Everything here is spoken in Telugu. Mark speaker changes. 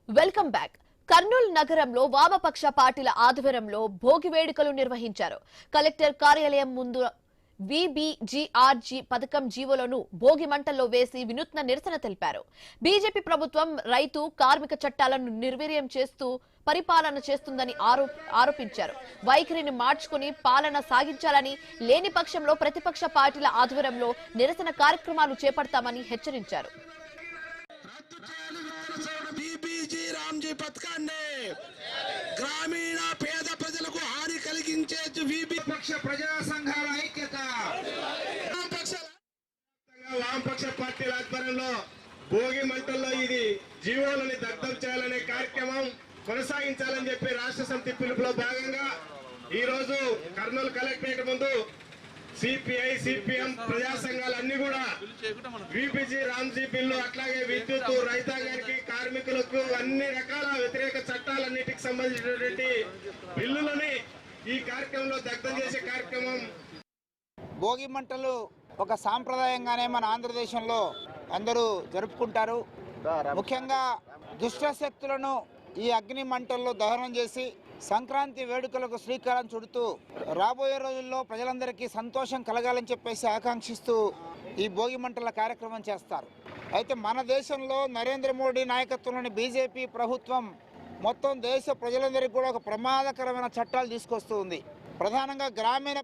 Speaker 1: Welcome back. కర్నూలు నగరంలో వామపక్ష పార్టీల ఆధ్వర్యంలో భోగి వేడుకలు నిర్వహించారు. కలెక్టర్ కార్యాలయం ముందు విబిజిఆర్జీ పథకం జీవోలను భోగి మంటల్లో వేసి వినూత్న నిరసన తెలిపారు. బీజేపీ ప్రభుత్వం రైతు కార్మిక చట్టాలను నిర్వీర్యం చేస్తూ పరిపాలన చేస్తుందని ఆరోపించారు. వైఖరిని మార్చుకుని పాలన సాగించాలని, లేని పక్షంలో ప్రతిపక్ష పార్టీల ఆధ్వర్యంలో నిరసన కార్యక్రమాలు చేపడతామని హెచ్చరించారు.
Speaker 2: రామ్జీ పథకాన్ని గ్రామీణ పేద ప్రజలకు హాని కలిగించే విపక్ష ప్రజా సంఘాల ఐక్యత వామపక్ష పార్టీల ఆధ్వర్యంలో భోగి మంటల్లో ఇది జీవోలని దగ్ధం చేయాలనే కార్యక్రమం కొనసాగించాలని చెప్పి రాష్ట్ర సమితి పిలుపులో భాగంగా ఈ రోజు కర్నూలు కలెక్టరేట్ ముందు సిపిఐ సిపిఎం ప్రజా సంఘాలన్నీ కూడా విబిజి రామ్జీ బిల్లు, అట్లాగే విద్యుత్, రైతాంగానికి, కార్మికులకు అన్ని రకాల వ్యతిరేక చట్టాలన్నిటికి సంబంధించినటువంటి బిల్లులని ఈ కార్యక్రమంలో దగ్ధం చేసే కార్యక్రమం.
Speaker 3: భోగి మంటలు ఒక సాంప్రదాయంగానే మన ఆంధ్రదేశంలో అందరూ జరుపుకుంటారు. ముఖ్యంగా దుష్ట శక్తులను ఈ అగ్ని మంటల్లో దహనం చేసి సంక్రాంతి వేడుకలకు శ్రీకారం చుడుతూ రాబోయే రోజుల్లో ప్రజలందరికీ సంతోషం కలగాలని చెప్పేసి ఆకాంక్షిస్తూ ఈ భోగి మంటల కార్యక్రమం చేస్తారు. అయితే మన దేశంలో నరేంద్ర మోడీ నాయకత్వంలోని బీజేపీ ప్రభుత్వం మొత్తం దేశ ప్రజలందరికీ కూడా ఒక ప్రమాదకరమైన చట్టాలు తీసుకొస్తూ ఉంది. ప్రధానంగా గ్రామీణ